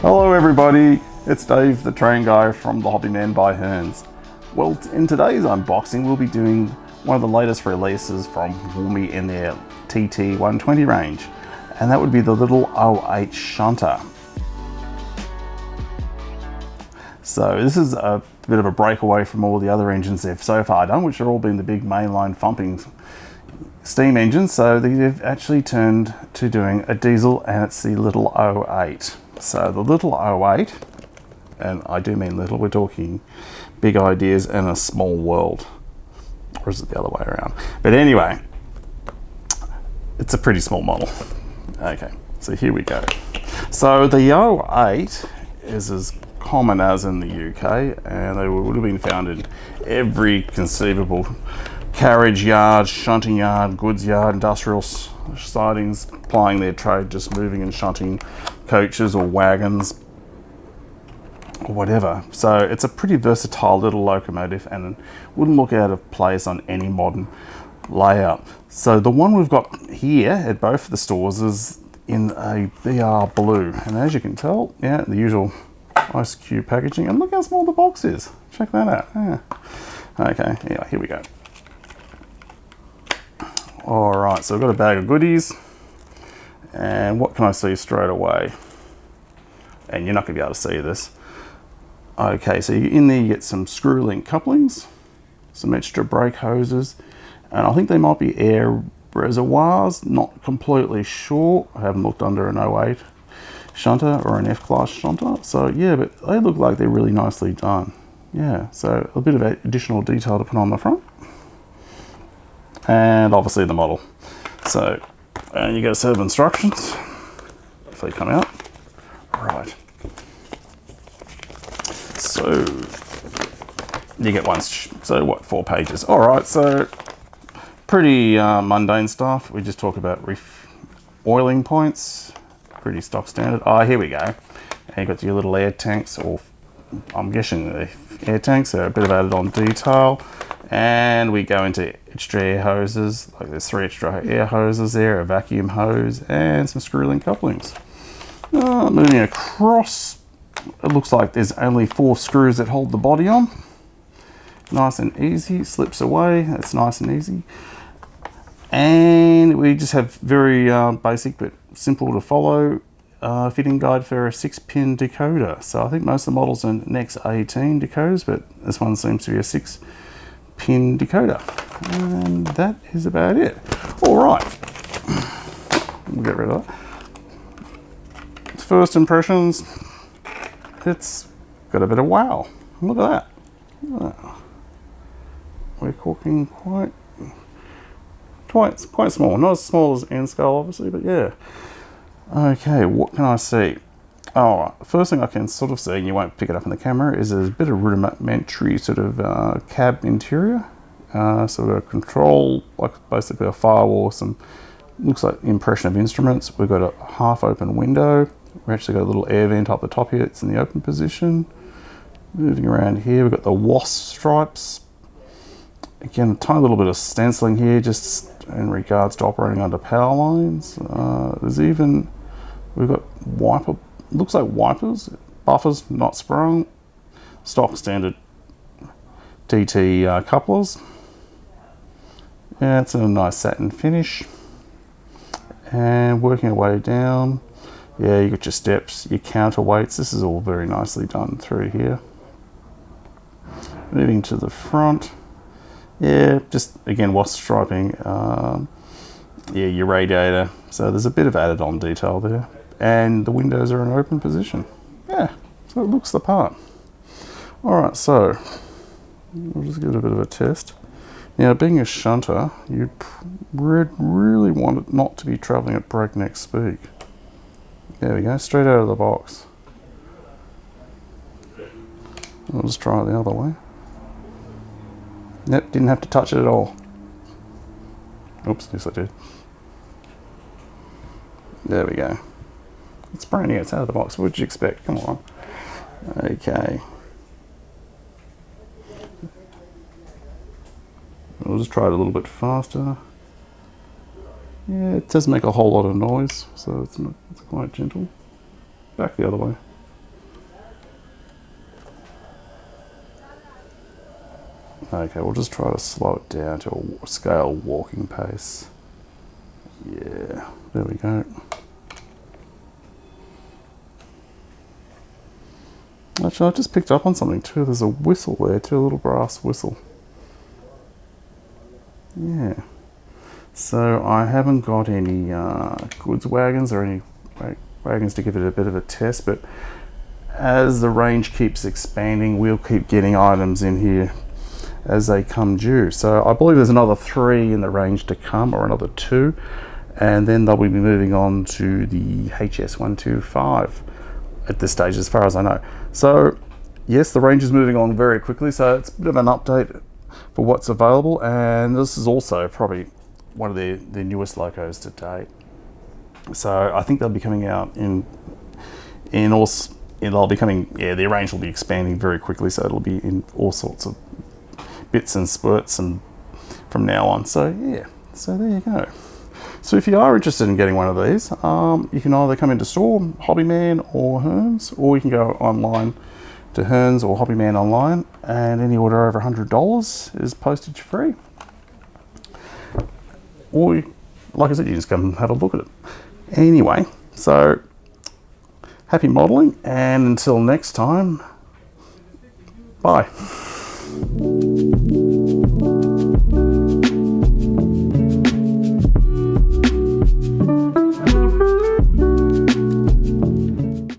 Hello everybody, it's Dave the train guy from the Hobbyman by Hearns. Well, in today's unboxing we'll be doing one of the latest releases from Hornby in their TT 120 range, and that would be the little 08 shunter. So this is a bit of a breakaway from all the other engines they've so far done, which have all been the big mainline thumping steam engines. So they've actually turned to doing a diesel, and it's the little 08. So the little 08, and I do mean little, we're talking big ideas and a small world. Or is it the other way around? But anyway, it's a pretty small model. Okay, so here we go. So the 08 is as common as in the UK, and they would have been found in every conceivable carriage yard, shunting yard, goods yard, industrial sidings, plying their trade, just moving and shunting coaches or wagons or whatever. So it's a pretty versatile little locomotive and wouldn't look out of place on any modern layout. So the one we've got here at both of the stores is in a BR blue, and as you can tell, yeah, the usual ice cube packaging, and look how small the box is. Check that out. Yeah. Okay, yeah, here we go. All right, so I've got a bag of goodies, and what can I see straight away? And you're not going to be able to see this. Okay, so in there you get some screw link couplings, some extra brake hoses, and I think they might be air reservoirs, not completely sure. I haven't looked under an 08 shunter or an F-class shunter. So yeah, but they look like they're really nicely done. Yeah, so a bit of additional detail to put on the front. And obviously the model. So, and you get a set of instructions if they come out. Right. So you get one. So what? 4 pages. All right. So pretty mundane stuff. We just talk about oiling points. Pretty stock standard. Oh, here we go. And you got your little air tanks, or I'm guessing the air tanks. They're a bit of added on detail. And we go into extra air hoses, like there's 3 extra air hoses there, a vacuum hose, and some screw link couplings. Moving across, it looks like there's only 4 screws that hold the body on. Nice and easy, slips away, that's nice and easy. And we just have very basic but simple to follow fitting guide for a 6-pin decoder. So I think most of the models are NEX 18 decoders, but this one seems to be a 6-pin decoder, and that is about it. All right, we'll get rid of that. First impressions, it's got a bit of wow. Look at that. We're talking quite small, not as small as N scale obviously, but yeah. Okay, what can I see? All right, the first thing I can sort of see, and you won't pick it up in the camera, is a bit of rudimentary sort of cab interior. So we've got a control, like basically a firewall, some looks like impression of instruments. We've got a half open window. We actually got a little air vent up the top here. It's in the open position. Moving around here, we've got the wasp stripes. Again, a tiny little bit of stenciling here, just in regards to operating under power lines. There's even, we've got wiper, looks like wipers, buffers, not sprung, stock standard TT couplers. Yeah, it's a nice satin finish. And working our way down, yeah, you got your steps, your counterweights. This is all very nicely done through here. Moving to the front, yeah, just again wasp striping. Yeah, your radiator. So there's a bit of added on detail there. And the windows are in open position. Yeah, so it looks the part. All right, so we'll just give it a bit of a test. Now, being a shunter, you'd really want it not to be traveling at breakneck speed. There we go, straight out of the box. I'll just try it the other way. Yep, didn't have to touch it at all. Oops, yes I did. There we go. It's brand new, it's out of the box. What did you expect? Come on. Okay. I'll just try it a little bit faster. Yeah, it doesn't make a whole lot of noise, so it's quite gentle. Back the other way. Okay, we'll just try to slow it down to a scale walking pace. Yeah, there we go. Actually, I just picked up on something too. There's a whistle there too, a little brass whistle. Yeah. So I haven't got any goods wagons or any wagons to give it a bit of a test, but as the range keeps expanding, we'll keep getting items in here as they come due. So I believe there's another 3 in the range to come, or another 2, and then they'll be moving on to the HS125 at this stage, as far as I know. So yes, the range is moving on very quickly, so it's a bit of an update for what's available, and this is also probably one of the newest locos to date. So I think they'll be coming out they'll be coming, the range will be expanding very quickly, so it'll be in all sorts of bits and spurts and from now on. So yeah, so there you go. So if you are interested in getting one of these, you can either come into store, Hobbyman or Hearns, or you can go online to Hearns or Hobbyman online, and any order over $100 is postage free. Or, like I said, you just come and have a look at it. Anyway, so happy modelling, and until next time, bye.